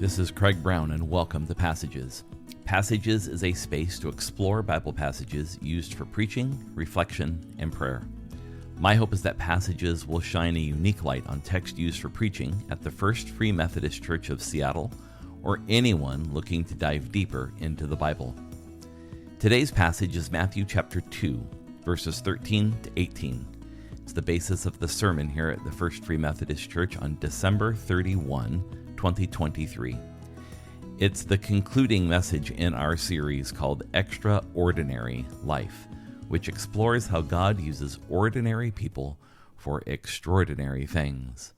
This is Craig Brown, and welcome to Passages. Passages is a space to explore Bible passages used for preaching, reflection, and prayer. My hope is that Passages will shine a unique light on text used for preaching at the First Free Methodist Church of Seattle, or anyone looking to dive deeper into the Bible. Today's passage is Matthew chapter 2, verses 13 to 18. It's the basis of the sermon here at the First Free Methodist Church on December 31, 2023. It's the concluding message in our series called Extraordinary Life, which explores how God uses ordinary people for extraordinary things.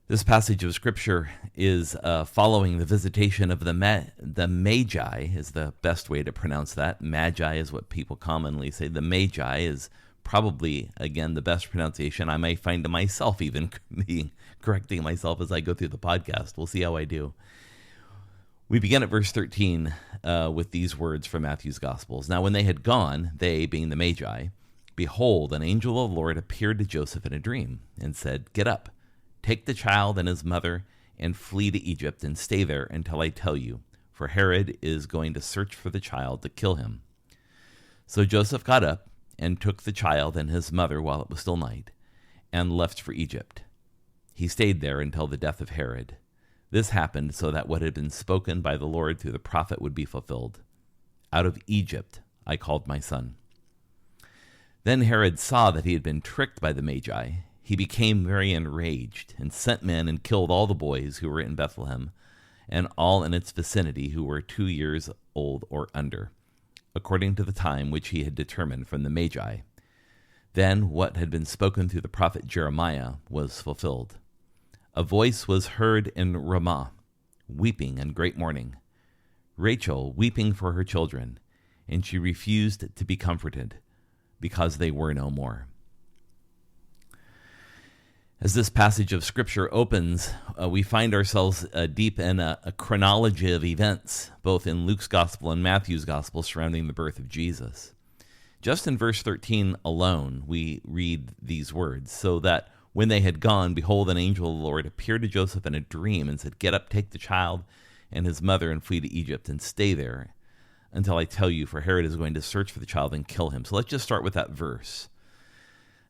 This passage of Scripture is following the visitation of the Magi, is the best way to pronounce that. Magi is what people commonly say. The Magi is probably, again, the best pronunciation. I may find myself even correcting myself as I go through the podcast. We'll see how I do. We begin at verse 13 with these words from Matthew's Gospels. Now when they had gone, they being the Magi, behold, an angel of the Lord appeared to Joseph in a dream and said, "Get up, take the child and his mother and flee to Egypt and stay there until I tell you, for Herod is going to search for the child to kill him." So Joseph got up and took the child and his mother while it was still night, and left for Egypt. He stayed there until the death of Herod. This happened so that what had been spoken by the Lord through the prophet would be fulfilled. "Out of Egypt I called my son." Then Herod saw that he had been tricked by the Magi. He became very enraged and sent men and killed all the boys who were in Bethlehem and all in its vicinity who were 2 years old or under, according to the time which he had determined from the Magi. Then what had been spoken through the prophet Jeremiah was fulfilled. A voice was heard in Ramah, weeping and great mourning, Rachel weeping for her children, and she refused to be comforted, because they were no more. As this passage of Scripture opens, we find ourselves deep in a chronology of events, both in Luke's Gospel and Matthew's Gospel, surrounding the birth of Jesus. Just in verse 13 alone, we read these words, "So that when they had gone, behold, an angel of the Lord appeared to Joseph in a dream and said, 'Get up, take the child and his mother and flee to Egypt and stay there until I tell you, for Herod is going to search for the child and kill him.'" So let's just start with that verse.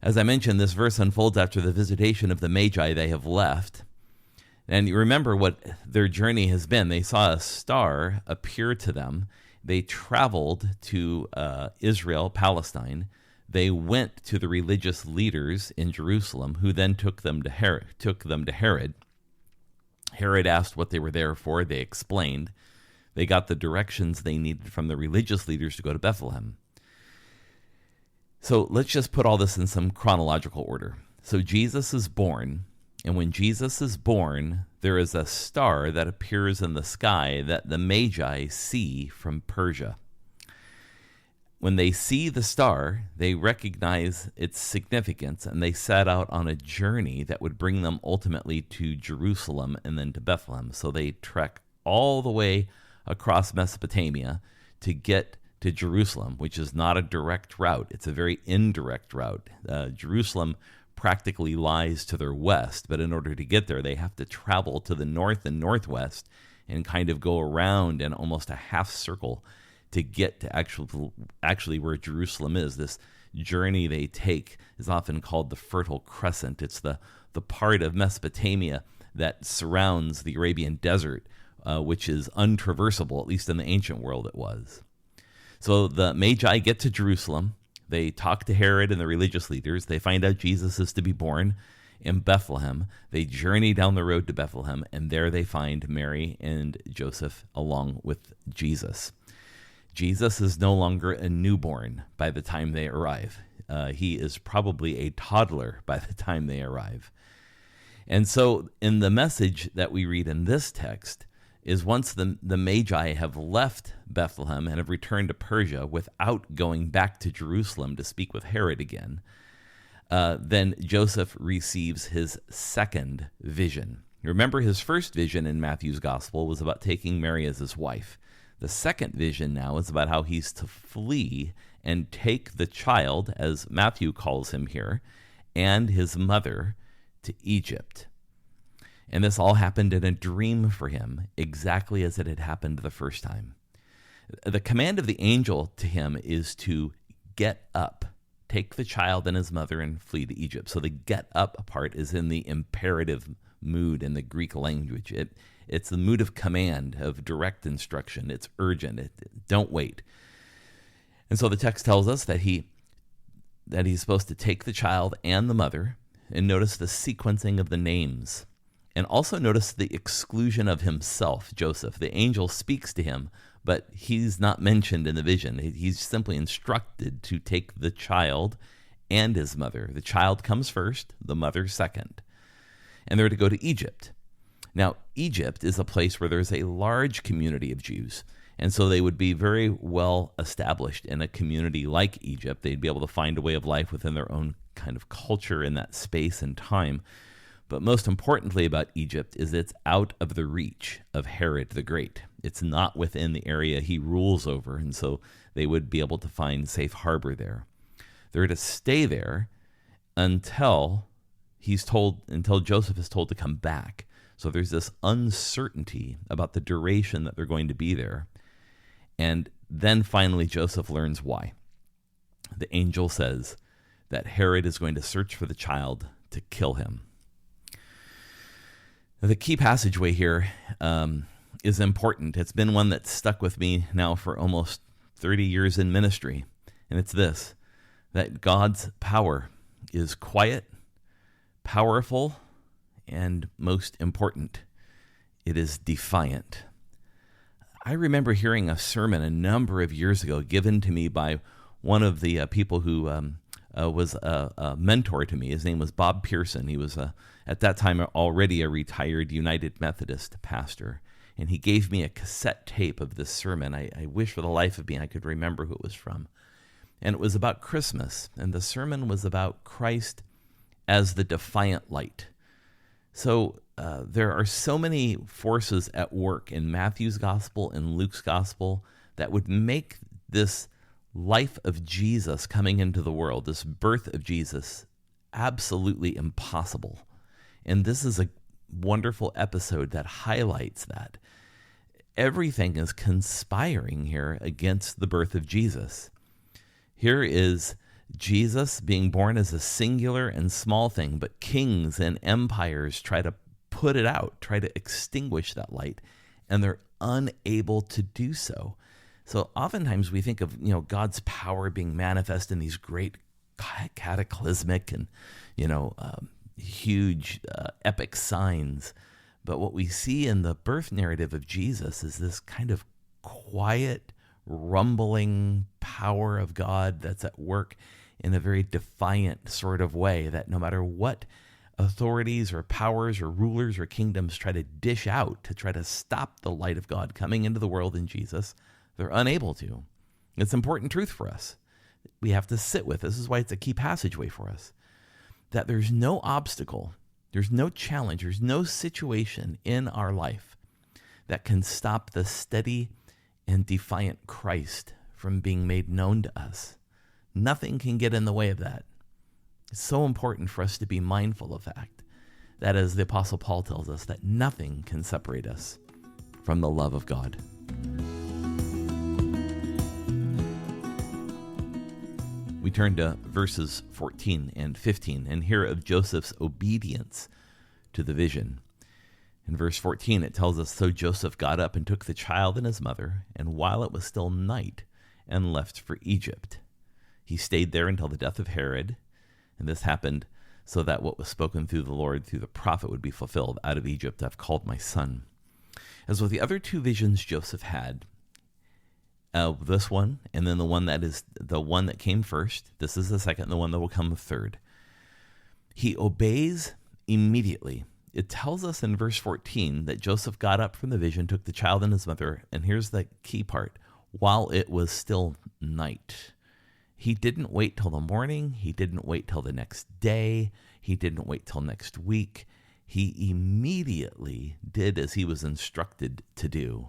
As I mentioned, this verse unfolds after the visitation of the Magi. They have left. And you remember what their journey has been. They saw a star appear to them. They traveled to Israel, Palestine. They went to the religious leaders in Jerusalem, who then took them to Herod. Herod asked what they were there for. They explained. They got the directions they needed from the religious leaders to go to Bethlehem. So let's just put all this in some chronological order. So Jesus is born, and when Jesus is born, there is a star that appears in the sky that the Magi see from Persia. When they see the star, they recognize its significance, and they set out on a journey that would bring them ultimately to Jerusalem and then to Bethlehem. So they trek all the way across Mesopotamia to get to Jerusalem, which is not a direct route. It's a very indirect route. Jerusalem practically lies to their west, but in order to get there, they have to travel to the north and northwest and kind of go around in almost a half circle to get to actually where Jerusalem is. This journey they take is often called the Fertile Crescent. It's the part of Mesopotamia that surrounds the Arabian Desert, which is untraversable, at least in the ancient world it was. So the Magi get to Jerusalem. They talk to Herod and the religious leaders. They find out Jesus is to be born in Bethlehem. They journey down the road to Bethlehem, and there they find Mary and Joseph along with Jesus. Jesus is no longer a newborn by the time they arrive. He is probably a toddler by the time they arrive. And so in the message that we read in this text is once the Magi have left Bethlehem and have returned to Persia without going back to Jerusalem to speak with Herod again, then Joseph receives his second vision. Remember, his first vision in Matthew's Gospel was about taking Mary as his wife. The second vision now is about how he's to flee and take the child, as Matthew calls him here, and his mother to Egypt. And this all happened in a dream for him, exactly as it had happened the first time. The command of the angel to him is to get up, take the child and his mother and flee to Egypt. So the get up part is in the imperative mood in the Greek language. It's the mood of command, of direct instruction. It's urgent. Don't wait. And so the text tells us that he's supposed to take the child and the mother, and notice the sequencing of the names. And also notice the exclusion of himself, Joseph. The angel speaks to him, but he's not mentioned in the vision. He's simply instructed to take the child and his mother. The child comes first, the mother second. And they're to go to Egypt. Now, Egypt is a place where there's a large community of Jews. And so they would be very well established in a community like Egypt. They'd be able to find a way of life within their own kind of culture in that space and time. But most importantly about Egypt is it's out of the reach of Herod the Great. It's not within the area he rules over, and so they would be able to find safe harbor there. They're to stay there until Joseph is told to come back. So there's this uncertainty about the duration that they're going to be there. And then finally Joseph learns why. The angel says that Herod is going to search for the child to kill him. The key passageway here is important. It's been one that's stuck with me now for almost 30 years in ministry. And it's this, that God's power is quiet, powerful, and most important, it is defiant. I remember hearing a sermon a number of years ago given to me by one of the people who was a mentor to me. His name was Bob Pearson. He was, at that time, already a retired United Methodist pastor. And he gave me a cassette tape of this sermon. I wish for the life of me I could remember who it was from. And it was about Christmas. And the sermon was about Christ as the defiant light. So there are so many forces at work in Matthew's gospel and Luke's gospel that would make this life of Jesus coming into the world, this birth of Jesus, absolutely impossible. And this is a wonderful episode that highlights that. Everything is conspiring here against the birth of Jesus. Here is Jesus being born as a singular and small thing, but kings and empires try to put it out, try to extinguish that light, and they're unable to do so. So oftentimes we think of, God's power being manifest in these great cataclysmic and, huge epic signs. But what we see in the birth narrative of Jesus is this kind of quiet, rumbling power of God that's at work in a very defiant sort of way, that no matter what authorities or powers or rulers or kingdoms try to dish out to try to stop the light of God coming into the world in Jesus, they're unable to. It's important truth for us. We have to sit with. This is why it's a key passageway for us. That there's no obstacle, there's no challenge, there's no situation in our life that can stop the steady and defiant Christ from being made known to us. Nothing can get in the way of that. It's so important for us to be mindful of the fact that, as the Apostle Paul tells us, that nothing can separate us from the love of God. We turn to verses 14 and 15 and hear of Joseph's obedience to the vision. In verse 14, it tells us, "So Joseph got up and took the child and his mother, and while it was still night, and left for Egypt. He stayed there until the death of Herod, and this happened so that what was spoken through the Lord through the prophet would be fulfilled. Out of Egypt I've called my son." As with the other two visions Joseph had, this one, and then the one that came first. This is the second, the one that will come third. He obeys immediately. It tells us in verse 14 that Joseph got up from the vision, took the child and his mother, and here's the key part, while it was still night. He didn't wait till the morning. He didn't wait till the next day. He didn't wait till next week. He immediately did as he was instructed to do.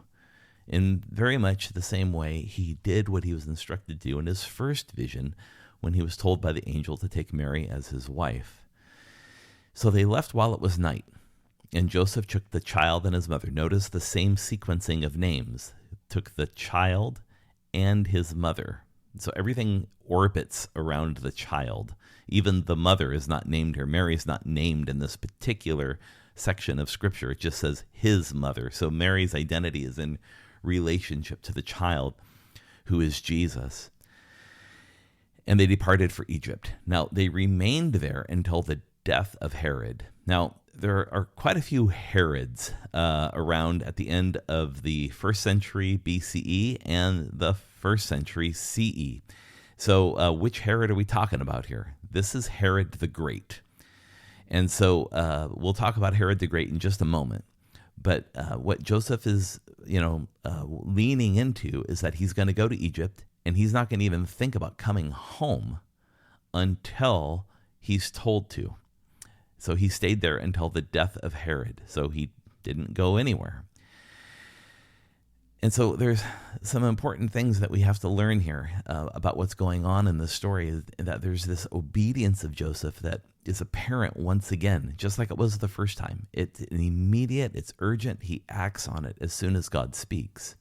In very much the same way, he did what he was instructed to do in his first vision when he was told by the angel to take Mary as his wife. So they left while it was night. And Joseph took the child and his mother. Notice the same sequencing of names. Took the child and his mother. So everything orbits around the child. Even the mother is not named here. Mary is not named in this particular section of Scripture. It just says his mother. So Mary's identity is in relationship to the child, who is Jesus. And they departed for Egypt. Now, they remained there until the death of Herod. Now, there are quite a few Herods around at the end of the 1st century BCE and the 1st century CE. So which Herod are we talking about here? This is Herod the Great. And so we'll talk about Herod the Great in just a moment. But what Joseph is, leaning into is that he's going to go to Egypt, and he's not going to even think about coming home until he's told to. So he stayed there until the death of Herod. So he didn't go anywhere. And so there's some important things that we have to learn here about what's going on in the story, that there's this obedience of Joseph that is apparent once again, just like it was the first time. It's immediate, it's urgent. He acts on it as soon as God speaks.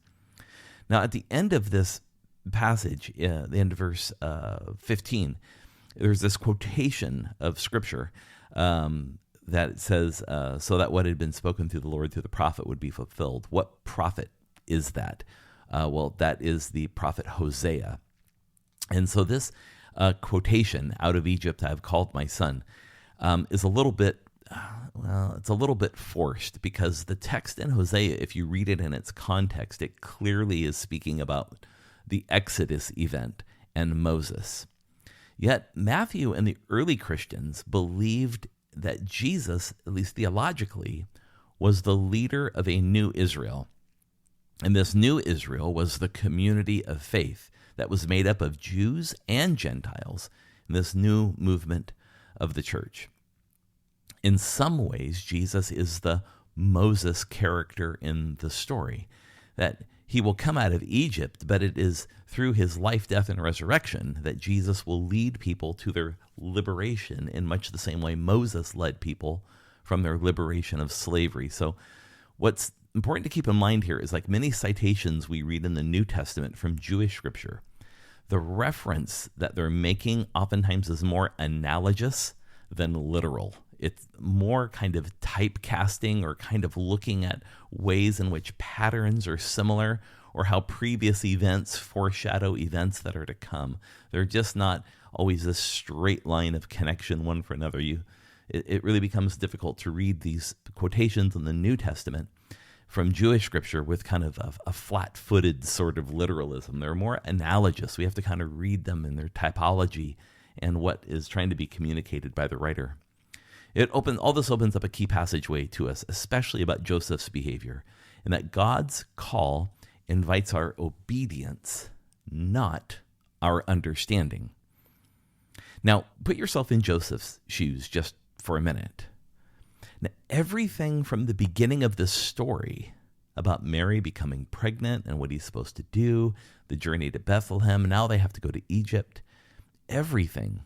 Now, at the end of this passage, the end of verse 15, there's this quotation of Scripture that says, so that what had been spoken through the Lord through the prophet would be fulfilled. What prophet is that? Well, that is the prophet Hosea. And so this quotation, out of Egypt I have called my son, is a little bit, it's a little bit forced, because the text in Hosea, if you read it in its context, it clearly is speaking about the Exodus event and Moses. Yet Matthew and the early Christians believed that Jesus, at least theologically, was the leader of a new Israel. And this new Israel was the community of faith that was made up of Jews and Gentiles in this new movement of the church. In some ways, Jesus is the Moses character in the story, that he will come out of Egypt, but it is through his life, death, and resurrection that Jesus will lead people to their liberation in much the same way Moses led people from their liberation of slavery. So what's important to keep in mind here is, like many citations we read in the New Testament from Jewish scripture, the reference that they're making oftentimes is more analogous than literal. It's more kind of typecasting, or kind of looking at ways in which patterns are similar, or how previous events foreshadow events that are to come. They're just not always a straight line of connection one for another. It really becomes difficult to read these quotations in the New Testament from Jewish scripture with kind of a flat-footed sort of literalism. They're more analogous. We have to kind of read them in their typology and what is trying to be communicated by the writer. All this opens up a key passageway to us, especially about Joseph's behavior, and that God's call invites our obedience, not our understanding. Now, put yourself in Joseph's shoes just for a minute. Now, everything from the beginning of this story about Mary becoming pregnant and what he's supposed to do, the journey to Bethlehem, now they have to go to Egypt, everything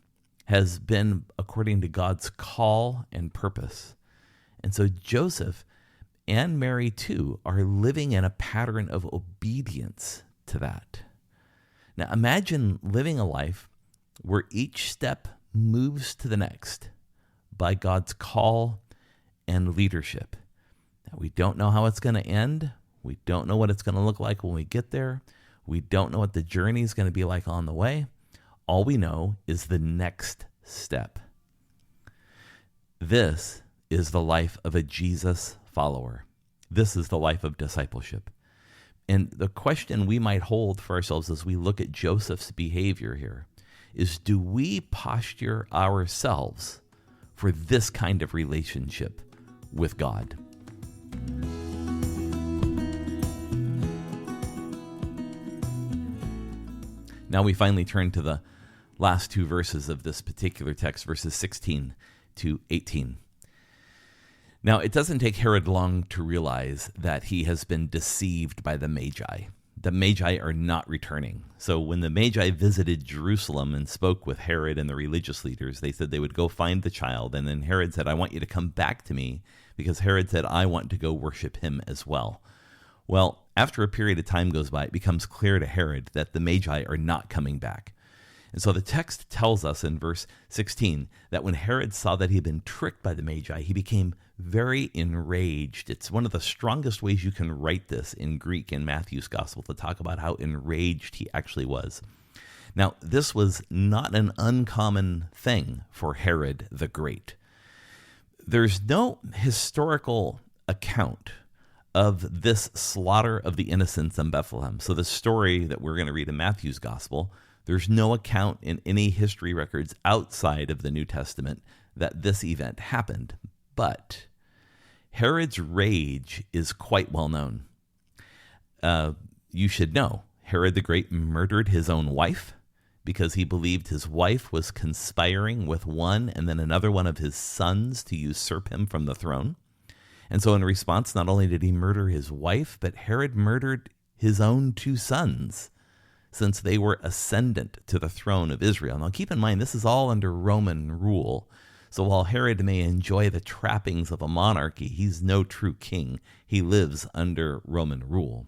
has been according to God's call and purpose. And so Joseph and Mary too are living in a pattern of obedience to that. Now imagine living a life where each step moves to the next by God's call and leadership. Now, we don't know how it's going to end. We don't know what it's going to look like when we get there. We don't know what the journey is going to be like on the way. All we know is the next step. This is the life of a Jesus follower. This is the life of discipleship. And the question we might hold for ourselves as we look at Joseph's behavior here is, do we posture ourselves for this kind of relationship with God? Now we finally turn to the last two verses of this particular text, verses 16 to 18. Now, it doesn't take Herod long to realize that he has been deceived by the Magi. The Magi are not returning. So when the Magi visited Jerusalem and spoke with Herod and the religious leaders, they said they would go find the child. And then Herod said, I want you to come back to me because Herod said, I want to go worship him as well. Well, after a period of time goes by, it becomes clear to Herod that the Magi are not coming back. And so the text tells us in verse 16 that when Herod saw that he had been tricked by the Magi, he became very enraged. It's one of the strongest ways you can write this in Greek in Matthew's gospel, to talk about how enraged he actually was. Now, this was not an uncommon thing for Herod the Great. There's no historical account of this slaughter of the innocents in Bethlehem. So the story that we're going to read in Matthew's gospel, there's no account in any history records outside of the New Testament that this event happened. But Herod's rage is quite well known. You should know, Herod the Great murdered his own wife because he believed his wife was conspiring with one and then another one of his sons to usurp him from the throne. And so in response, not only did he murder his wife, but Herod murdered his own two sons, since they were ascendant to the throne of Israel. Now keep in mind, this is all under Roman rule. So while Herod may enjoy the trappings of a monarchy, he's no true king. He lives under Roman rule.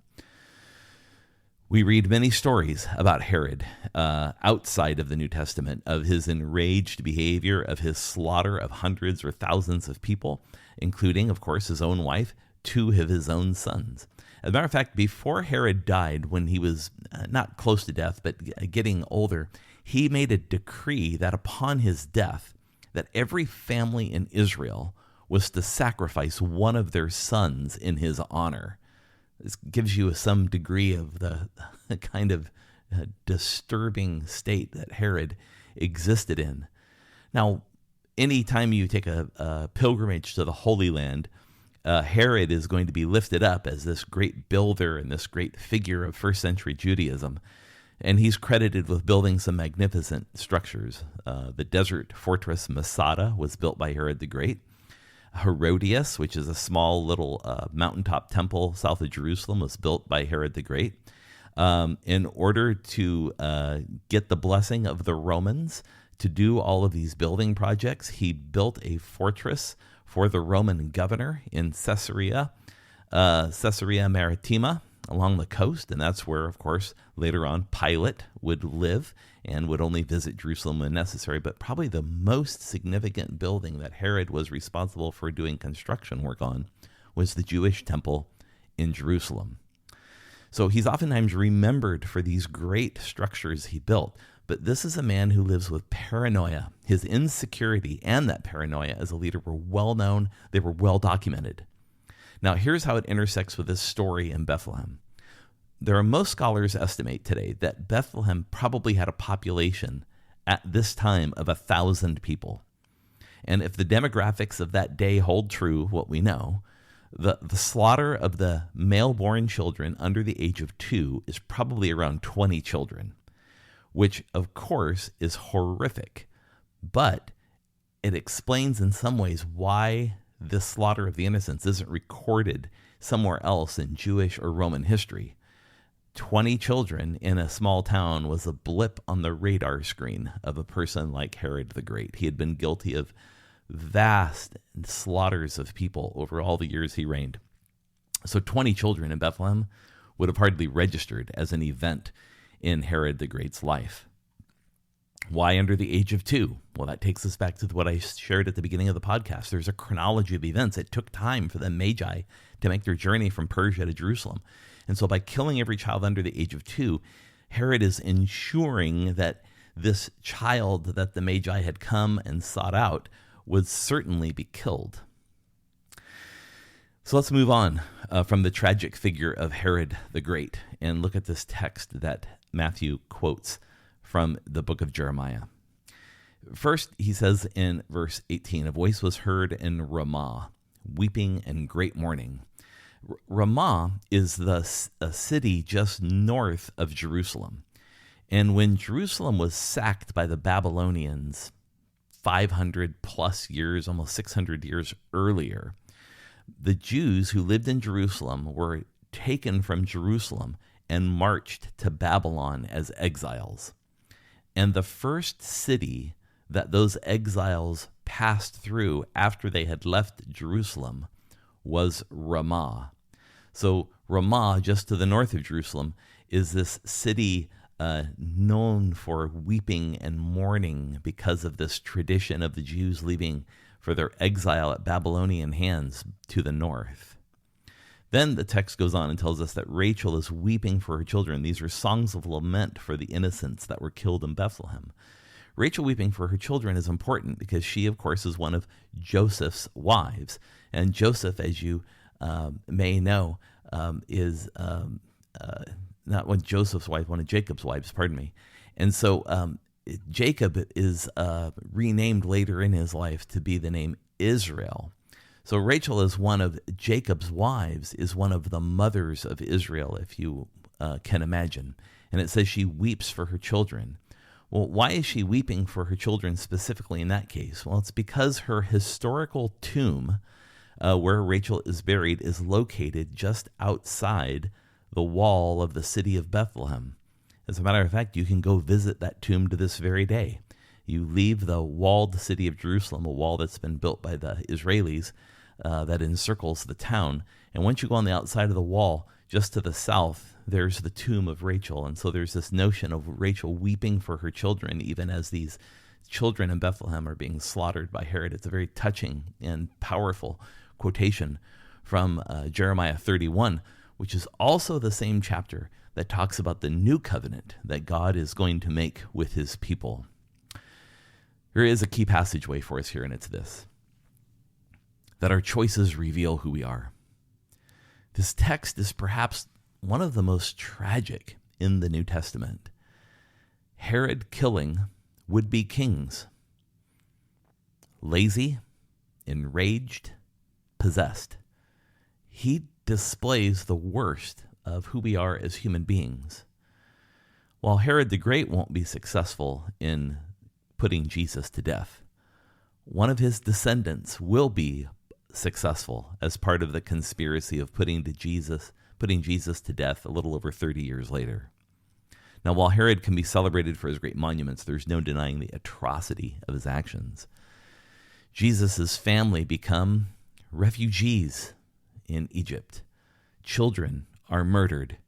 We read many stories about Herod outside of the New Testament, of his enraged behavior, of his slaughter of hundreds or thousands of people, including, of course, his own wife, two of his own sons. As a matter of fact, before Herod died, when he was not close to death, but getting older, he made a decree that upon his death, that every family in Israel was to sacrifice one of their sons in his honor. This gives you some degree of the kind of disturbing state that Herod existed in. Now, anytime you take a pilgrimage to the Holy Land, Herod is going to be lifted up as this great builder and this great figure of first century Judaism. And he's credited with building some magnificent structures. The desert fortress Masada was built by Herod the Great. Herodias, which is a small little mountaintop temple south of Jerusalem, was built by Herod the Great. In order to get the blessing of the Romans to do all of these building projects, he built a fortress for the Roman governor in Caesarea Maritima, along the coast, and that's where, of course, later on Pilate would live and would only visit Jerusalem when necessary. But probably the most significant building that Herod was responsible for doing construction work on was the Jewish temple in Jerusalem. So he's oftentimes remembered for these great structures he built. But this is a man who lives with paranoia. His insecurity and that paranoia as a leader were well known. They were well documented. Now, here's how it intersects with this story in Bethlehem. Most scholars estimate today that Bethlehem probably had a population at this time of 1,000 people. And if the demographics of that day hold true, what we know, the slaughter of the male-born children under the age of 2 is probably around 20 children, which, of course, is horrific. But it explains in some ways why this slaughter of the innocents isn't recorded somewhere else in Jewish or Roman history. 20 children in a small town was a blip on the radar screen of a person like Herod the Great. He had been guilty of vast slaughters of people over all the years he reigned. So 20 children in Bethlehem would have hardly registered as an event in Herod the Great's life. Why under the age of 2? Well, that takes us back to what I shared at the beginning of the podcast. There's a chronology of events. It took time for the Magi to make their journey from Persia to Jerusalem. And so by killing every child under the age of 2, Herod is ensuring that this child that the Magi had come and sought out would certainly be killed. So let's move on from the tragic figure of Herod the Great and look at this text that Matthew quotes from the book of Jeremiah. First, he says in verse 18, a voice was heard in Ramah, weeping and great mourning. Ramah is a city just north of Jerusalem. And when Jerusalem was sacked by the Babylonians 500 plus years, almost 600 years earlier, the Jews who lived in Jerusalem were taken from Jerusalem and marched to Babylon as exiles. And the first city that those exiles passed through after they had left Jerusalem was Ramah. So Ramah, just to the north of Jerusalem, is this city known for weeping and mourning because of this tradition of the Jews leaving for their exile at Babylonian hands to the north. Then the text goes on and tells us that Rachel is weeping for her children. These are songs of lament for the innocents that were killed in Bethlehem. Rachel weeping for her children is important because she, of course, is one of Joseph's wives. And Joseph, as you may know, is not one of Joseph's wife, one of Jacob's wives, pardon me. And so Jacob is renamed later in his life to be the name Israel. So Rachel is one of Jacob's wives, is one of the mothers of Israel, if you can imagine. And it says she weeps for her children. Well, why is she weeping for her children specifically in that case? Well, it's because her historical tomb, where Rachel is buried, is located just outside the wall of the city of Bethlehem. As a matter of fact, you can go visit that tomb to this very day. You leave the walled city of Jerusalem, a wall that's been built by the Israelis that encircles the town. And once you go on the outside of the wall, just to the south, there's the tomb of Rachel. And so there's this notion of Rachel weeping for her children, even as these children in Bethlehem are being slaughtered by Herod. It's a very touching and powerful quotation from Jeremiah 31, which is also the same chapter that talks about the new covenant that God is going to make with his people. There is a key passageway for us here, and it's this: that our choices reveal who we are. This text is perhaps one of the most tragic in the New Testament. Herod killing would-be kings. Lazy, enraged, possessed. He displays the worst of who we are as human beings. While Herod the Great won't be successful in putting Jesus to death, one of his descendants will be successful as part of the conspiracy of putting Jesus to death a little over 30 years later. Now, while Herod can be celebrated for his great monuments, there's no denying the atrocity of his actions. Jesus' family become refugees in Egypt. Children are murdered.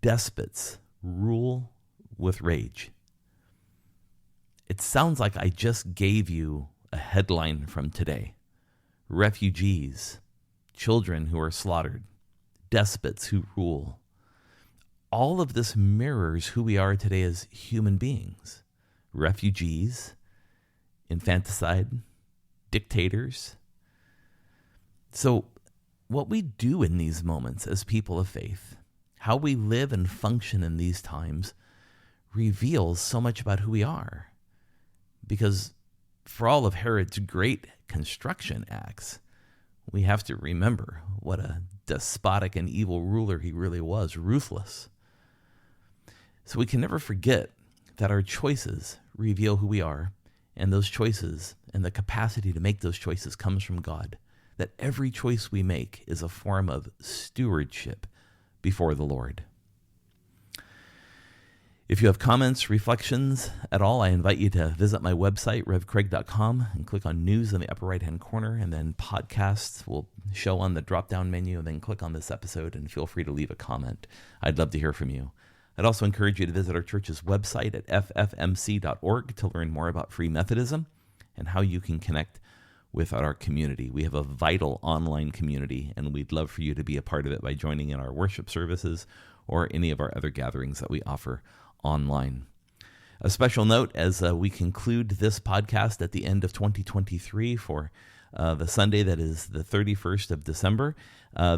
Despots rule with rage. It sounds like I just gave you a headline from today. Refugees, children who are slaughtered, despots who rule. All of this mirrors who we are today as human beings. Refugees, infanticide, dictators. So what we do in these moments as people of faith, how we live and function in these times, reveals so much about who we are. Because for all of Herod's great construction acts, we have to remember what a despotic and evil ruler he really was, ruthless. So we can never forget that our choices reveal who we are, and those choices and the capacity to make those choices comes from God. That every choice we make is a form of stewardship before the Lord. If you have comments, reflections at all, I invite you to visit my website, revcraig.com, and click on News in the upper right-hand corner, and then Podcasts will show on the drop-down menu, and then click on this episode, and feel free to leave a comment. I'd love to hear from you. I'd also encourage you to visit our church's website at ffmc.org to learn more about Free Methodism and how you can connect with our community. We have a vital online community, and we'd love for you to be a part of it by joining in our worship services or any of our other gatherings that we offer online. A special note as we conclude this podcast at the end of 2023 for the Sunday that is the 31st of December.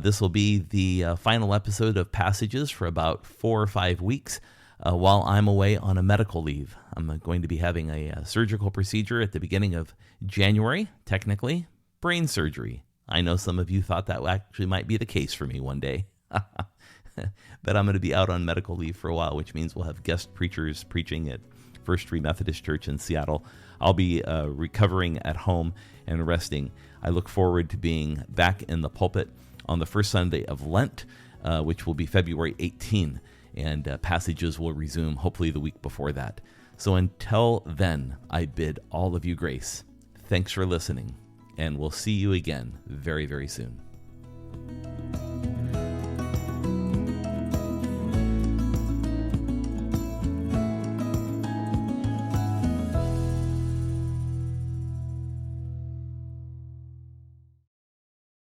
This will be the final episode of Passages for about 4 or 5 weeks while I'm away on a medical leave. I'm going to be having a surgical procedure at the beginning of January, technically, brain surgery. I know some of you thought that actually might be the case for me one day. But I'm going to be out on medical leave for a while, which means we'll have guest preachers preaching at First Free Methodist Church in Seattle. I'll be recovering at home and resting. I look forward to being back in the pulpit on the first Sunday of Lent, which will be February 18, and Passages will resume hopefully the week before that. So until then, I bid all of you grace. Thanks for listening, and we'll see you again very, very soon.